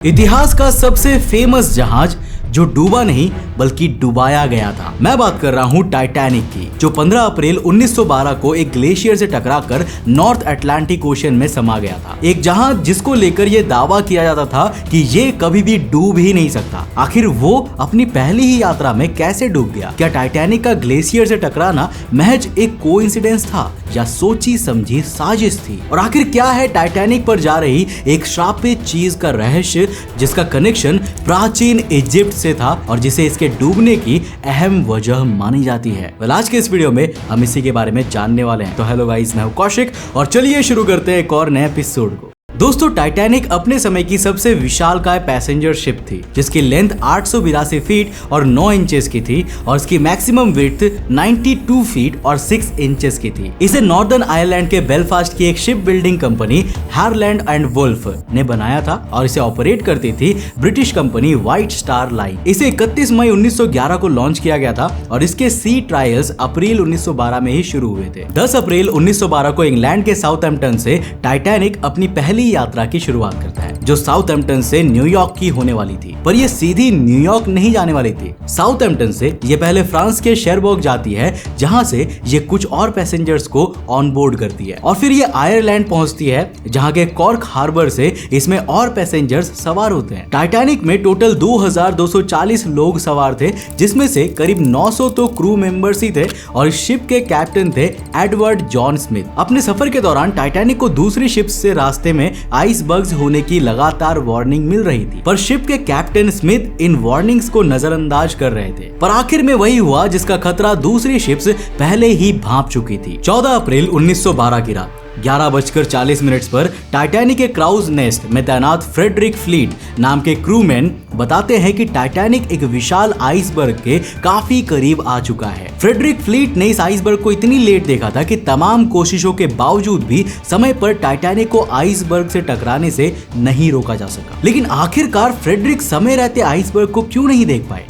इतिहास का सबसे फेमस जहाज जो डूबा नहीं बल्कि डुबाया गया था। मैं बात कर रहा हूँ टाइटैनिक की, जो 15 अप्रैल 1912 को एक ग्लेशियर से टकराकर नॉर्थ अटलांटिक ओशन में समा गया था। एक जहाज जिसको लेकर यह दावा किया जाता था कि ये कभी भी डूब ही नहीं सकता। आखिर वो अपनी पहली ही यात्रा में कैसे डूब गया? क्या टाइटैनिक का ग्लेशियर से टकराना महज एक कोइंसिडेंस था या सोची समझी साजिश थी? और आखिर क्या है टाइटैनिक पर जा रही एक श्रापित चीज का रहस्य जिसका कनेक्शन प्राचीन इजिप्ट से था और जिसे इसके डूबने की अहम वजह मानी जाती है? आज के इस वीडियो में हम इसी के बारे में जानने वाले हैं। तो हेलो गाइस, मैं हूं कौशिक और चलिए शुरू करते हैं एक और नए एपिसोड को। दोस्तों, टाइटैनिक अपने समय की सबसे विशालकाय पैसेंजर शिप थी जिसकी लेंथ 882 फीट और 9 इंचेस की थी और इसकी मैक्सिमम विड्थ 92 फीट और 6 इंचेस की थी। इसे नॉर्दर्न आयरलैंड के बेलफास्ट की एक ship building company Harland and Wolff ने बनाया था और इसे ऑपरेट करती थी British company White Star Line. इसे 31 मई 1911 को लॉन्च किया गया था और इसके सी ट्रायल्स अप्रैल 1912 में ही शुरू हुए थे। 10 अप्रैल 1912 को इंग्लैंड के साउथहैम्पटन से टाइटैनिक अपनी पहली यात्रा की शुरुआत करता है जो साउथहैम्पटन से न्यूयॉर्क की होने वाली थी। पर ये सीधी न्यूयॉर्क नहीं जाने वाली थी। साउथहैम्पटन से ये पहले फ्रांस के शेरबर्ग जाती है जहां से ये कुछ और पैसेंजर्स को ऑन बोर्ड करती है और फिर ये आयरलैंड पहुंचती है जहां के कॉर्क हार्बर से इसमें और पैसेंजर्स सवार होते हैं। टाइटैनिक में टोटल 2240 लोग सवार थे जिसमें से करीब 900 तो क्रू मेंबर्स ही थे और इस शिप के कैप्टन थे एडवर्ड जॉन स्मिथ। अपने सफर के दौरान टाइटैनिक को दूसरी शिप से रास्ते में आइसबर्ग्स होने की लगातार वार्निंग मिल रही थी, पर शिप के कैप्टन स्मिथ इन वार्निंग्स को नजरअंदाज कर रहे थे। पर आखिर में वही हुआ जिसका खतरा दूसरी शिप्स पहले ही भांप चुकी थी। 14 अप्रैल 1912 की रात 11:40 पर टाइटैनिक के क्राउज नेस्ट में तैनात फ्रेडरिक फ्लीट नाम के क्रूमैन बताते हैं कि टाइटैनिक एक विशाल आइसबर्ग के काफी करीब आ चुका है। फ्रेडरिक फ्लीट ने इस आइसबर्ग को इतनी लेट देखा था कि तमाम कोशिशों के बावजूद भी समय पर टाइटैनिक को आइसबर्ग से टकराने से नहीं रोका जा सका। लेकिन आखिरकार फ्रेडरिक समय रहते आइसबर्ग को क्यों नहीं देख पाए?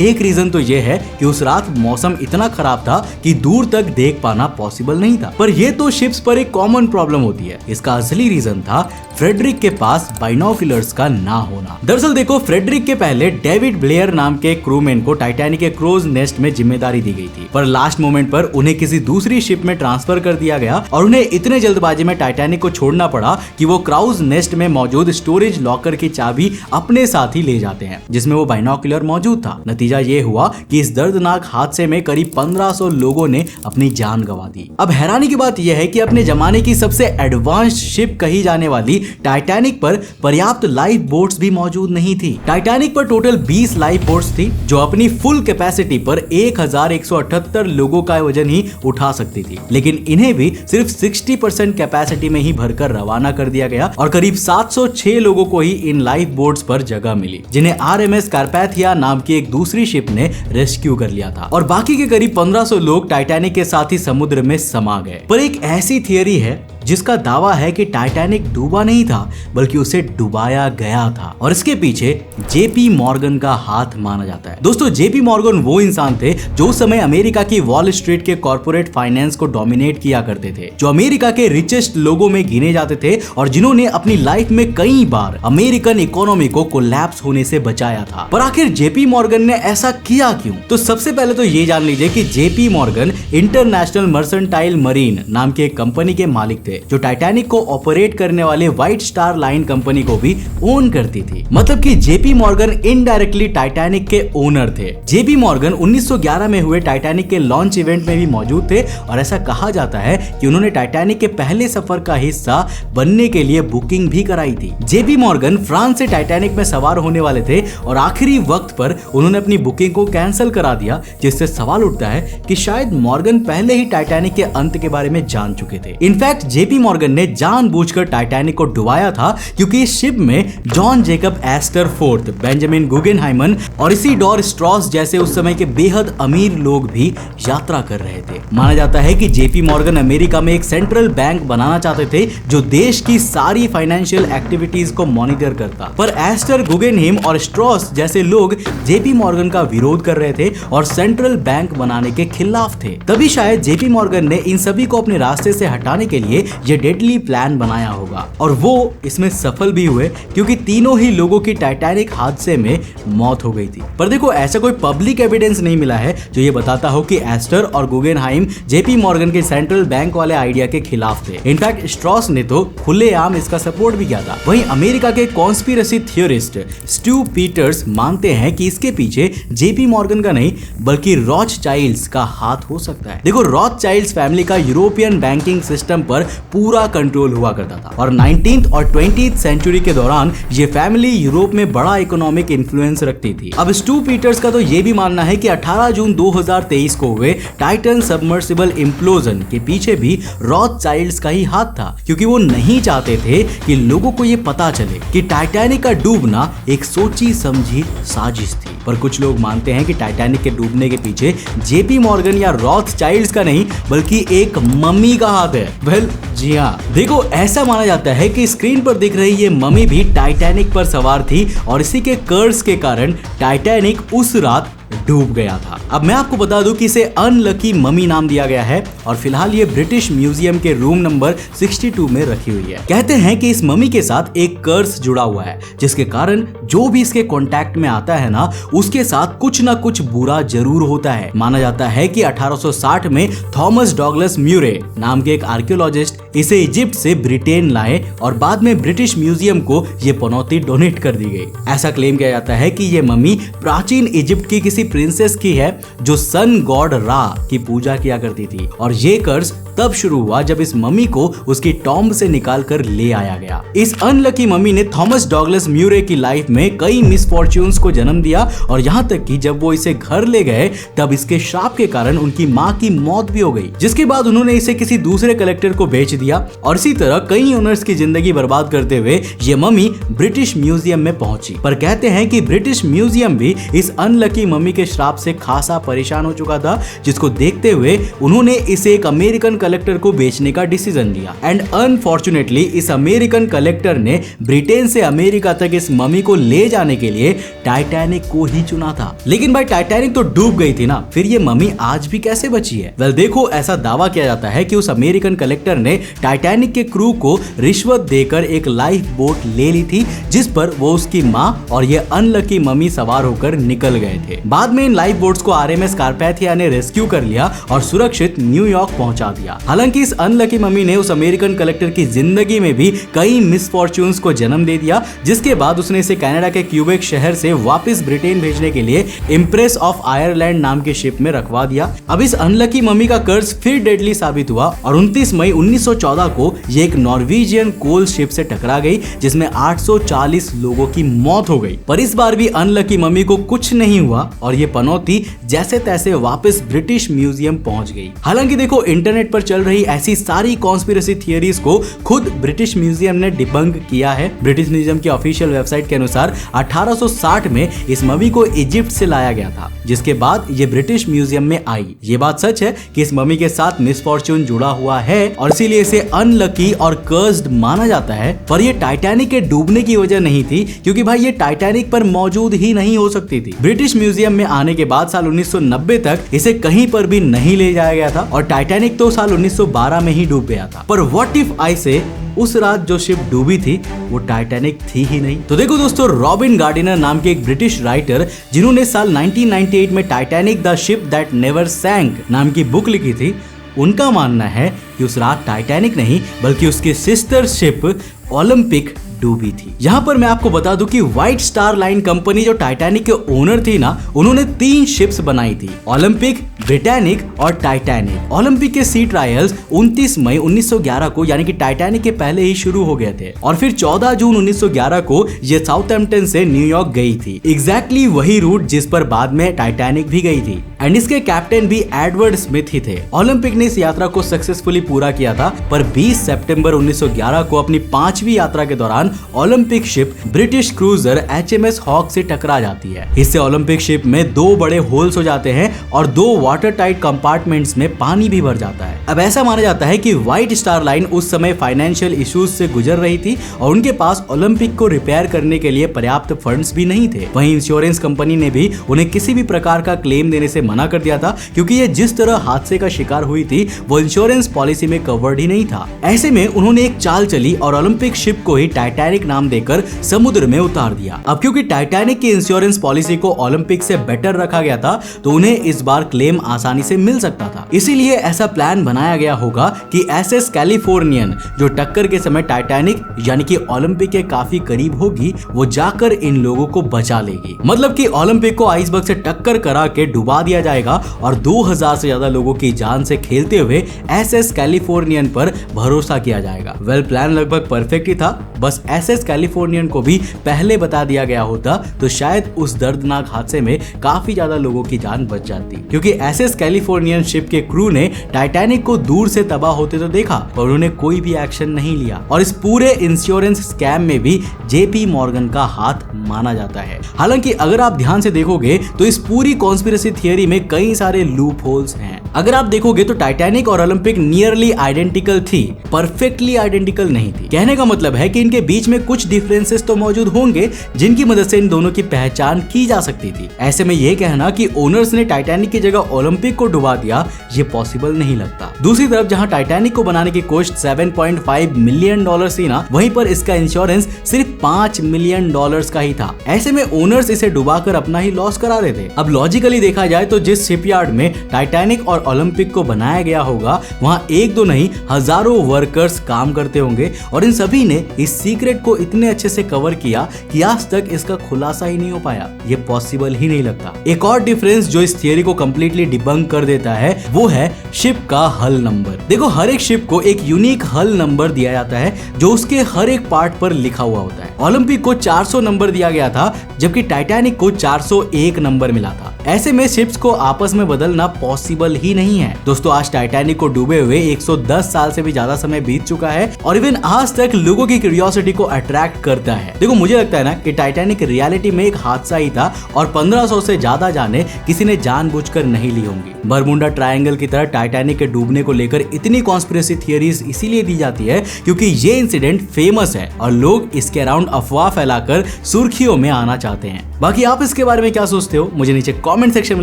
एक रीजन तो यह है कि उस रात मौसम इतना खराब था कि दूर तक देख पाना पॉसिबल नहीं था। पर यह तो शिप्स पर एक कॉमन प्रॉब्लम होती है। इसका असली रीजन था फ्रेडरिक के पास बाइनोकुलर्स का ना होना। दरअसल देखो, फ्रेडरिक के पहले डेविड ब्लेयर नाम के क्रूमैन को टाइटैनिक के क्रूज नेस्ट में जिम्मेदारी दी गई थी, पर लास्ट मोमेंट पर उन्हें किसी दूसरी शिप में ट्रांसफर कर दिया गया और उन्हें इतने जल्दबाजी में टाइटैनिक को छोड़ना पड़ा कि वो क्राउज नेस्ट में मौजूद स्टोरेज लॉकर की चाबी अपने साथ ही ले जाते हैं जिसमें वो बाइनोकुलर मौजूद था। नतीजा ये हुआ कि इस दर्दनाक हादसे में करीब 1500 लोगों ने अपनी जान गंवा दी। अब हैरानी की बात यह है कि अपने जमाने की सबसे एडवांस्ड शिप कही जाने वाली टाइटैनिक पर पर्याप्त लाइफ बोट्स भी मौजूद नहीं थी। टाइटैनिक पर टोटल 20 लाइफ बोट्स थी जो अपनी फुल कैपेसिटी पर 1178 लोगों का वजन ही उठा सकती थी, लेकिन इन्हें भी सिर्फ 60% कैपेसिटी में ही भरकर रवाना कर दिया गया और करीब 706 लोगों को ही इन लाइफ बोट्स पर जगह मिली जिन्हें RMS कार्पैथिया नाम की एक दूसरी शिप ने रेस्क्यू कर लिया था और बाकी के करीब 1500 लोग टाइटैनिक के साथ ही समुद्र में समा गए। पर एक ऐसी थियरी है जिसका दावा है कि टाइटैनिक डूबा नहीं था बल्कि उसे डुबाया गया था और इसके पीछे जेपी मॉर्गन का हाथ माना जाता है। दोस्तों, जेपी मॉर्गन वो इंसान थे जो उस समय अमेरिका की वॉल स्ट्रीट के कॉर्पोरेट फाइनेंस को डोमिनेट किया करते थे, जो अमेरिका के रिचेस्ट लोगों में गिने जाते थे और जिन्होंने अपनी लाइफ में कई बार अमेरिकन इकोनॉमी को कोलैप्स होने से बचाया था। पर आखिर जेपी मॉर्गन ने ऐसा किया क्यों? तो सबसे पहले तो ये जान लीजिए कि JP Morgan international mercantile marine नाम की एक कंपनी के मालिक थे जो टाइटैनिक को ऑपरेट करने वाले व्हाइट स्टार लाइन कंपनी को भी ओन करती थी। मतलब कि जेपी मॉर्गन इनडायरेक्टली टाइटैनिक के ओनर थे। जेपी मॉर्गन 1911 में हुए टाइटैनिक के लॉन्च इवेंट में भी मौजूद थे और ऐसा कहा जाता है कि उन्होंने टाइटैनिक के पहले सफर का हिस्सा बनने के लिए बुकिंग भी कराई थी। जेपी मॉर्गन फ्रांस से टाइटैनिक में सवार होने वाले थे और आखिरी वक्त पर उन्होंने अपनी बुकिंग को कैंसिल करा दिया, जिससे सवाल उठता है कि शायद मॉर्गन पहले ही टाइटैनिक के अंत के बारे में जान चुके थे। इनफैक्ट जेपी मॉर्गन ने जानबूझकर टाइटैनिक को डुबाया था क्योंकि इस शिप में John Jacob Astor fourth, Benjamin Guggenheim और इसीडोर स्ट्रॉस जैसे उस समय के बेहद अमीर लोग भी यात्रा कर रहे थे। माना जाता है कि जेपी मॉर्गन अमेरिका में एक सेंट्रल बैंक बनाना चाहते थे जो देश की सारी फाइनेंशियल एक्टिविटीज को मॉनिटर करता, पर एस्टर, गुगेनहाइम और स्ट्रॉस जैसे लोग जेपी मॉर्गन का विरोध कर रहे थे और सेंट्रल बैंक बनाने के खिलाफ थे। तभी शायद जेपी मॉर्गन ने इन सभी को अपने रास्ते से हटाने के लिए ये डेडली प्लान बनाया होगा और वो इसमें सफल भी हुए क्योंकि तीनों ही लोगों की टाइटैनिक हादसे में मौत हो गई थी। पर देखो ऐसा कोई पब्लिक एविडेंस नहीं मिला है जो ये बताता हो कि एस्टर और गुगेनहाइम जेपी मॉर्गन के सेंट्रल बैंक वाले आइडिया के खिलाफ थे। इनफैक्ट स्ट्रॉस ने तो खुलेआम इसका सपोर्ट भी किया था। वहीं अमेरिका के कॉन्स्पिरेसी थियोरिस्ट स्टू पीटर्स मानते हैं कि इसके पीछे जेपी मॉर्गन का नहीं बल्कि रॉथचाइल्ड्स का हाथ हो सकता है। देखो रॉथचाइल्ड्स फैमिली का यूरोपियन बैंकिंग सिस्टम पर पूरा कंट्रोल हुआ करता था और 19th और 20th सेंचुरी के दौरान ये फैमिली यूरोप में बड़ा इकोनॉमिक इन्फ्लुएंस रखती थी। अब स्टू पीटर्स का तो ये भी मानना है कि 18 जून 2023 को हुए टाइटन सबमर्सिबल इम्प्लोजन के पीछे भी रॉथचाइल्ड्स का ही हाथ था क्योंकि वो नहीं चाहते थे कि लोगों को ये पता चले कि टाइटैनिक का डूबना एक सोची समझी साजिश थी। पर कुछ लोग मानते हैं कि टाइटैनिक के डूबने के पीछे जेपी मॉर्गन या रॉथचाइल्ड्स का नहीं बल्कि एक मम्मी का हाथ है। वेल जी हाँ, देखो ऐसा माना जाता है कि स्क्रीन पर दिख रही ये मम्मी भी टाइटैनिक पर सवार थी और इसी के कर्ज के कारण टाइटैनिक उस रात डूब गया था। अब मैं आपको बता दूं कि इसे अनलकी मम्मी नाम दिया गया है और फिलहाल ये ब्रिटिश म्यूजियम के रूम नंबर 62 में रखी हुई है। कहते हैं कि इस मम्मी के साथ एक कर्स जुड़ा हुआ है जिसके कारण जो भी इसके कांटेक्ट में आता है ना उसके साथ कुछ ना कुछ बुरा जरूर होता है। माना जाता है कि 1860 में थॉमस डॉगलस म्यूरे नाम के एक आर्कियोलॉजिस्ट इसे इजिप्ट से ब्रिटेन लाए और बाद में ब्रिटिश म्यूजियम को ये पनौती डोनेट कर दी गई। ऐसा क्लेम किया जाता है कि ये मम्मी प्राचीन इजिप्ट की किसी प्रिंसेस की है जो सन गॉड रा की पूजा किया करती थी और ये कर्ज तब शुरू हुआ जब इस मम्मी को उसकी टॉम्ब से निकाल कर ले आया गया। इस अनलकी मम्मी ने थॉमस डॉगलस म्यूरे की लाइफ में कई मिसफॉर्च्यून्स को जन्म दिया और यहाँ तक कि जब वो इसे घर ले गए तब इसके श्राप के कारण उनकी माँ की मौत भी हो गई, जिसके बाद उन्होंने इसे किसी दूसरे कलेक्टर को बेच दिया और इसी तरह कई ओनर्स की जिंदगी बर्बाद करते हुए ये मम्मी ब्रिटिश म्यूजियम में पहुंची। पर कहते हैं कि ब्रिटिश म्यूजियम भी इस अनलकी मम्मी के श्राप से खासा परेशान हो चुका था, जिसको देखते हुए उन्होंने इसे एक अमेरिकन कलेक्टर को बेचने का डिसीजन लिया। एंड अनफॉर्चुनेटली इस अमेरिकन कलेक्टर ने ब्रिटेन से अमेरिका तक इस मम्मी को ले जाने के लिए टाइटैनिक को ही चुना था। लेकिन भाई टाइटैनिक तो डूब गई थी ना, फिर ये मम्मी आज भी कैसे बची है? वेल देखो ऐसा दावा किया जाता है कि उस अमेरिकन कलेक्टर ने टाइटैनिक के क्रू को रिश्वत देकर एक लाइफ बोट ले ली थी जिस पर वो उसकी माँ और ये अनलकी मम्मी सवार होकर निकल गए थे। बाद में इन लाइफ बोट्स को आरएमएस कारपैथिया ने रेस्क्यू कर लिया और सुरक्षित न्यूयॉर्क पहुंचा दिया। हालांकि इस अनलकी मम्मी ने उस अमेरिकन कलेक्टर की जिंदगी में भी कई मिसफॉर्च्यून्स को जन्म दे दिया, जिसके बाद उसने इसे कनाडा के क्यूबेक शहर से वापस ब्रिटेन भेजने के लिए इम्प्रेस ऑफ आयरलैंड नाम के शिप में रखवा दिया। अब इस अनलकी मम्मी का कर्ज फिर डेडली साबित हुआ और 29 मई 1914 को ये एक नॉर्वेजियन कोल शिप से टकरा गई जिसमें 840 लोगों की मौत हो गई। पर इस बार भी अनलकी मम्मी को कुछ नहीं हुआ और ये पनौती जैसे तैसे वापस ब्रिटिश म्यूजियम पहुंच गई। हालांकि देखो इंटरनेट पर चल रही ऐसी सारी कॉन्स्पिरेसी थियरीज को खुद ब्रिटिश म्यूजियम ने डिबंक किया है। ब्रिटिश म्यूजियम की ऑफिशियल वेबसाइट के अनुसार 1860 में इस मम्मी को इजिप्ट से लाया गया था, जिसके बाद ये ब्रिटिश म्यूजियम में आई। ये बात सच है कि इस मम्मी के साथ मिसफॉर्च्यून जुड़ा हुआ है और इसीलिए इसे अनलकी और कर्स्ड माना जाता है। पर ये टाइटैनिक के डूबने की वजह नहीं थी, क्योंकि भाई ये टाइटैनिक पर मौजूद ही नहीं हो सकती थी। ब्रिटिश म्यूजियम में आने के बाद साल 1990 तक इसे कहीं पर भी नहीं ले जाया गया था और टाइटैनिक तो साल 1912 में ही डूब गया था। पर व्हाट इफ आई से उस रात जो शिप डूबी थी वो टाइटैनिक थी ही नहीं। तो देखो दोस्तों, रॉबिन गार्डिनर नाम के एक ब्रिटिश राइटर जिन्होंने साल 1998 में Titanic the ship that never sank नाम की बुक लिखी थी, उनका मानना है कि उस रात टाइटैनिक नहीं बल्कि उसकी सिस्टर शिप ओलंपिक डूबी थी। यहाँ पर मैं आपको बता दूं कि व्हाइट स्टार लाइन कंपनी जो टाइटैनिक के ओनर थी ना, उन्होंने 3 शिप्स बनाई थी, ओलंपिक, ब्रिटानिक और टाइटैनिक। ओलंपिक के सी ट्रायल्स 29 मई 1911 को यानी कि टाइटैनिक के पहले ही शुरू हो गए थे और फिर 14 जून 1911 को ये साउथहैम्पटन से न्यूयॉर्क गई थी। एग्जैक्टली वही रूट जिस पर बाद में टाइटैनिक भी गई थी एंड इसके कैप्टन भी एडवर्ड स्मिथ ही थे। ओलंपिक ने इस यात्रा को सक्सेसफुली पूरा किया था, पर 20 सितंबर 1911 को अपनी 5वीं यात्रा के दौरान दौरान Olympic ship British cruiser HMS Hawke से टकरा जाती है। इससे ओलंपिक शिप में 2 बड़े होल्स हो जाते हैं और 2 वाटर टाइट कंपार्टमेंट्स में पानी भी भर जाता है। अब ऐसा माना जाता है कि व्हाइट स्टार लाइन उस समय फाइनेंशियल इश्यूज से गुजर रही थी और उनके पास ओलंपिक को रिपेयर करने के लिए पर्याप्त फंड्स भी नहीं थे। वहीं इंश्योरेंस कंपनी ने भी उन्हें किसी भी प्रकार का क्लेम देने से मना कर दिया था, क्योंकि ये जिस तरह हादसे का शिकार हुई थी वो इंश्योरेंस पॉलिसी में कवर्ड ही नहीं था। ऐसे में उन्होंने एक चाल चली और ओलंपिक शिप को ही टाइटैनिक नाम देकर समुद्र में उतार दिया। अब क्योंकि टाइटैनिक की इंश्योरेंस पॉलिसी को ओलंपिक से बेटर रखा गया था तो उन्हें इस बार क्लेम आसानी से मिल सकता था। इसीलिए ऐसा प्लान बनाया गया होगा कि SS कैलिफोर्नियन जो टक्कर के समय टाइटैनिक यानी कि ओलंपिक के काफी करीब होगी, वो जाकर इन लोगों को बचा लेगी। मतलब कि ओलंपिक को आइसबर्ग से टक्कर करा के डुबा दिया जाएगा और 2000 से ज्यादा लोगों की जान से खेलते हुए SS कैलिफोर्नियन पर भरोसा किया जाएगा। वेल, प्लान लगभग परफेक्ट ही था, बस SS कैलिफोर्नियन को भी पहले बता दिया गया होता तो शायद उस दर्दनाक हादसे में काफी ज्यादा लोगों की जान बच जाती, क्योंकि SS कैलिफोर्नियन शिप के क्रू ने टाइटैनिक को दूर से तबाह होते तो देखा पर उन्होंने कोई भी एक्शन नहीं लिया। और इस पूरे इंश्योरेंस स्कैम में भी JP मॉर्गन का हाथ माना जाता है। हालांकि अगर आप ध्यान से देखोगे तो इस पूरी कॉन्स्पिरेसी थियरी में कई सारे लूप होल्स हैं। अगर आप देखोगे तो टाइटैनिक और ओलंपिक नियरली आइडेंटिकल थी, परफेक्टली आइडेंटिकल नहीं थी। कहने का मतलब है कि इनके बीच में कुछ डिफरेंसेस तो मौजूद होंगे जिनकी मदद से इन दोनों की पहचान की जा सकती थी। ऐसे में यह कहना कि ओनर्स ने टाइटैनिक की जगह ओलंपिक को डुबा दिया, ये पॉसिबल नहीं लगता। दूसरी तरफ जहां टाइटैनिक को बनाने की कॉस्ट $7.5 मिलियन थी ना, वहीं पर इसका इंश्योरेंस सिर्फ $5 मिलियन का ही था। ऐसे में ओनर्स इसे डुबाकर अपना ही लॉस करा रहे थे। अब लॉजिकली देखा जाए तो जिस शिपयार्ड में टाइटैनिक और ओलंपिक को बनाया गया होगा वहां 1-2 नहीं हजारों वर्कर्स काम करते होंगे और इन सभी ने इस सीक्रेट को इतने अच्छे से कवर किया कि आज तक इसका खुलासा ही नहीं हो पाया। ये पॉसिबल ही नहीं लगता। एक और डिफरेंस जो इस थियरी को कंप्लीटली डिबंक कर देता है वो है शिप का हल नंबर। देखो, हर एक शिप को एक यूनिक हल नंबर दिया जाता है जो उसके हर एक पार्ट पर लिखा हुआ होता है। ओलंपिक को 400 नंबर दिया गया था जबकि टाइटैनिक को 401 नंबर मिला था। ऐसे में शिप्स को आपस में बदलना पॉसिबल ही नहीं है। दोस्तों, आज टाइटैनिक को डूबे हुए 110 साल से भी ज्यादा समय बीत चुका है और इवन आज तक लोगों की क्यूरियोसिटी को अट्रैक्ट करता है। देखो, मुझे लगता है ना कि टाइटैनिक रियलिटी में एक हादसा ही था और 1500 से ज्यादा जाने किसी ने जानबूझकर नहीं ली होंगी। बरमुंडा ट्रायंगल की तरह टाइटैनिक के डूबने को लेकर इतनी कॉन्स्पिरेसी थियरीज इसीलिए दी जाती है क्योंकि ये इंसिडेंट फेमस है और लोग इसके अराउंड अफवाह फैलाकर सुर्खियों में आना चाहते हैं। बाकी आप इसके बारे में क्या सोचते हो मुझे नीचे कमेंट सेक्शन में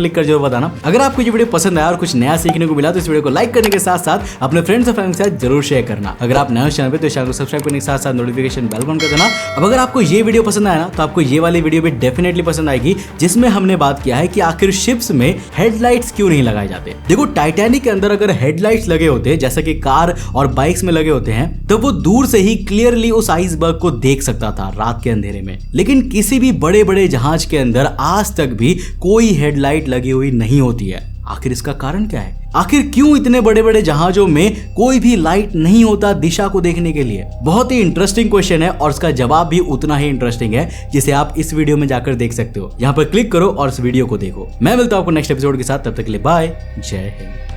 लिखकर जरूर बताना। अगर आपको ये वीडियो पसंद आया और कुछ नया सीखने को मिला तो इस वीडियो को लाइक करने के साथ साथ अपने फ्रेंड्स और फैमिली के साथ जरूर शेयर करना। अगर आप नए चैनल पे तो चैनल को सब्सक्राइब करने के साथ साथ नोटिफिकेशन बेल ऑन कर देना। अब अगर आपको ये वीडियो पसंद आया ना तो आपको ये वाली वीडियो भी डेफिनेटली पसंद आएगी जिसमें हमने बात किया है कि आखिर शिप्स में हेडलाइट्स क्यों नहीं लगाए जाते। देखो, टाइटैनिक के अंदर अगर हेडलाइट्स लगे होते जैसा कि कार और बाइक्स में लगे होते हैं तो वो दूर से ही क्लियरली उस आइसबर्ग को देख सकता था रात के अंधेरे में। लेकिन किसी भी बड़े बड़े जहाज के अंदर आज तक भी कोई हेडलाइट लगी हुई नहीं होती है। आखिर इसका कारण क्या है? आखिर क्यों इतने बड़े बड़े जहाजों में कोई भी लाइट नहीं होता दिशा को देखने के लिए? बहुत ही इंटरेस्टिंग क्वेश्चन है और इसका जवाब भी उतना ही इंटरेस्टिंग है जिसे आप इस वीडियो में जाकर देख सकते हो। यहाँ पर क्लिक करो और इस वीडियो को देखो। मैं मिलता हूं आपको नेक्स्ट एपिसोड के साथ, तब तक के लिए बाय, जय हिंद।